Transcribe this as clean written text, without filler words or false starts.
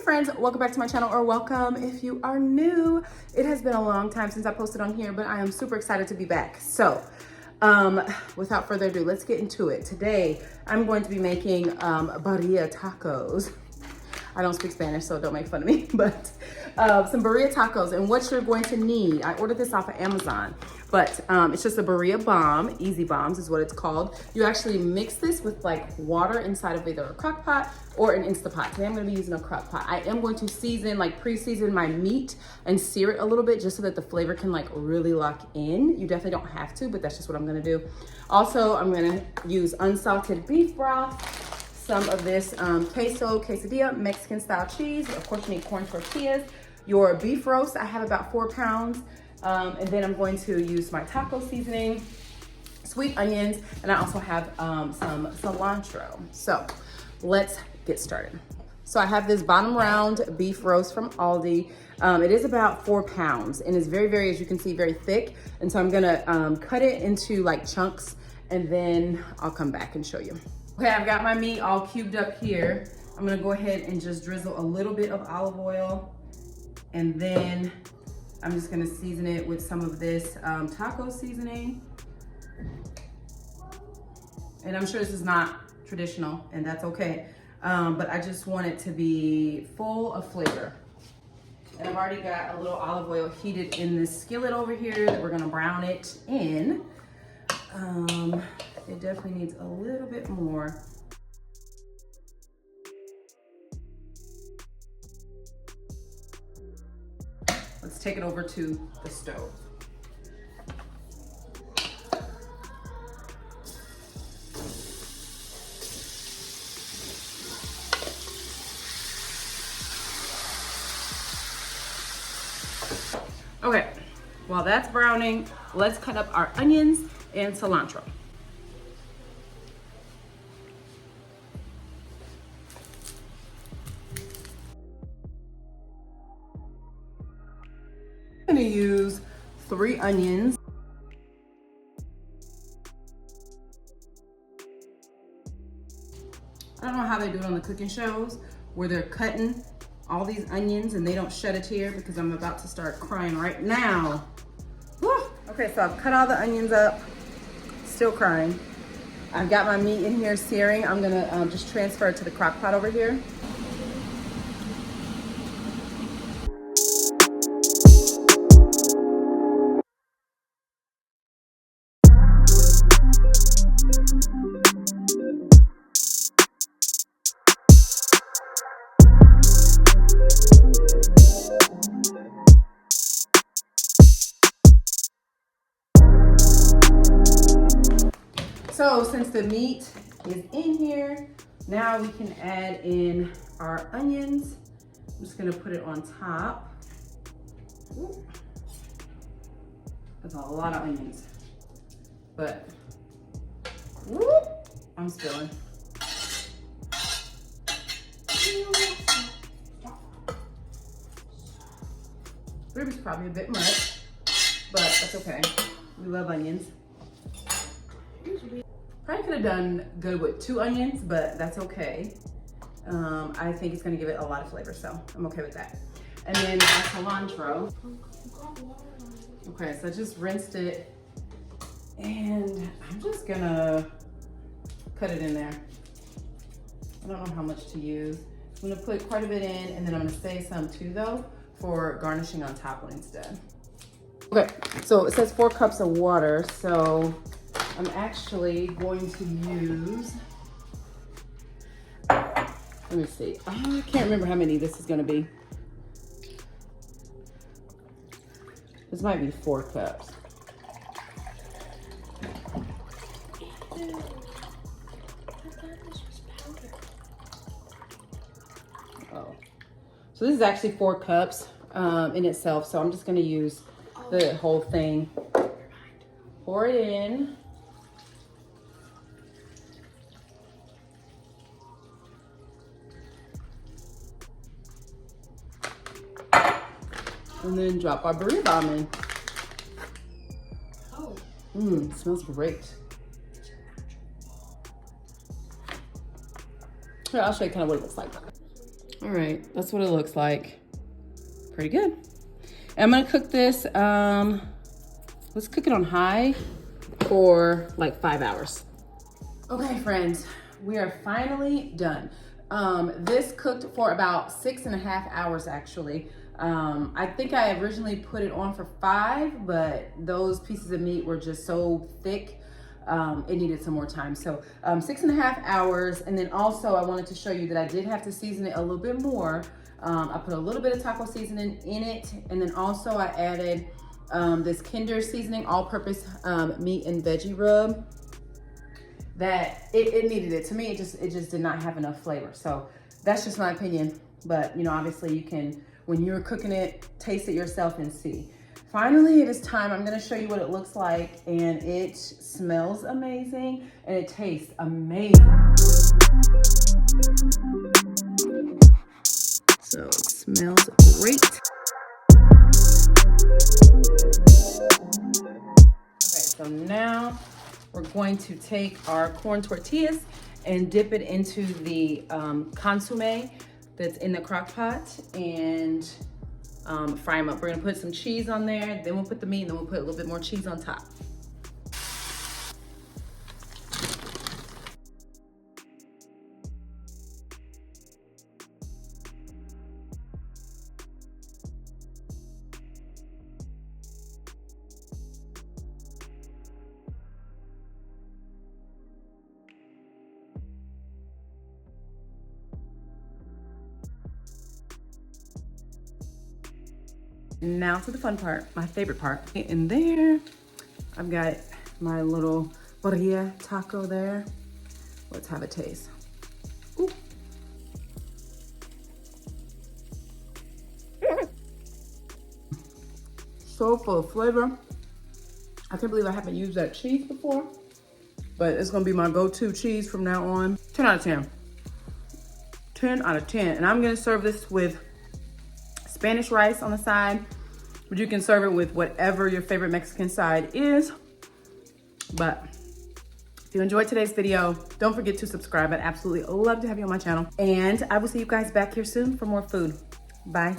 friends, welcome back to my channel, or welcome if you are new. It has been a long time since I posted on here, but I am super excited to be back. So without further ado, let's get into it. Today I'm going to be making birria tacos. I don't speak Spanish, so don't make fun of me, but some birria tacos. And what you're going to need, I ordered this off of Amazon, but it's just a birria bomb. Easy Bombs is what it's called. You actually mix this with like water inside of either a crock pot or an Instapot. Today I'm gonna be using a crock pot. I am going to season, like pre-season my meat and sear it a little bit just so that the flavor can like really lock in. You definitely don't have to, but that's just what I'm gonna do. Also, I'm gonna use unsalted beef broth, some of this quesadilla, Mexican style cheese. Of course, you need corn tortillas. Your beef roast, I have about 4 pounds. And then I'm going to use my taco seasoning, sweet onions, and I also have some cilantro. So let's get started. So I have this bottom round beef roast from Aldi. It is about 4 pounds and it's very, as you can see, very thick. And so I'm gonna cut it into like chunks and then I'll come back and show you. Okay, I've got my meat all cubed up here. I'm gonna go ahead and just drizzle a little bit of olive oil, and then I'm just gonna season it with some of this taco seasoning. And I'm sure this is not traditional, and that's okay. But I just want it to be full of flavor. And I've already got a little olive oil heated in this skillet over here that we're gonna brown it in. It definitely needs a little bit more. Let's take it over to the stove. Okay, while that's browning, let's cut up our onions and cilantro. I'm gonna use 3 onions. I don't know how they do it on the cooking shows where they're cutting all these onions and they don't shed a tear, because I'm about to start crying right now. Whew. Okay, so I've cut all the onions up, still crying. I've got my meat in here searing. I'm gonna just transfer it to the crock pot over here. So since the meat is in here, now we can add in our onions. I'm just gonna put it on top. Ooh. That's a lot of onions, but whoop, I'm spilling. Rib is probably a bit much, but that's okay. We love onions. Probably could have done good with 2 onions, but that's okay. I think it's gonna give it a lot of flavor, so I'm okay with that. And then our cilantro. Okay, so I just rinsed it, and I'm just gonna cut it in there. I don't know how much to use. I'm gonna put quite a bit in, and then I'm gonna save some too, though, for garnishing on top when it's done. Okay, so it says 4 cups of water, so I'm actually going to use, let me see. I can't remember how many this is gonna be. This might be 4 cups. Oh, so this is actually 4 cups in itself. So I'm just gonna use the whole thing. Pour it in. And then drop our birria bomb in. Oh. It smells great. Here, I'll show you kind of what it looks like. All right, that's what it looks like. Pretty good. I'm gonna cook this, let's cook it on high for like 5 hours. Okay, friends, we are finally done. This cooked for about 6.5 hours actually. I think I originally put it on for 5, but those pieces of meat were just so thick. It needed some more time. So 6.5 hours. And then also I wanted to show you that I did have to season it a little bit more. I put a little bit of taco seasoning in it. And then also I added this Kinder seasoning, all-purpose meat and veggie rub. That it needed it. To me, it just did not have enough flavor. So that's just my opinion. But you know, obviously you can, when you're cooking it, taste it yourself and see. Finally, it is time. I'm gonna show you what it looks like, and it smells amazing and it tastes amazing. So it smells great. Okay, so now we're going to take our corn tortillas and dip it into the consomme that's in the crock pot and fry them up. We're gonna put some cheese on there, then we'll put the meat, and then we'll put a little bit more cheese on top. Now to the fun part, my favorite part. In there, I've got my little birria taco there. Let's have a taste. Ooh. So full of flavor. I can't believe I haven't used that cheese before, but it's gonna be my go-to cheese from now on. 10 out of 10. 10 out of 10. And I'm gonna serve this with Spanish rice on the side, but you can serve it with whatever your favorite Mexican side is. But if you enjoyed today's video, don't forget to subscribe. I'd absolutely love to have you on my channel. And I will see you guys back here soon for more food. Bye.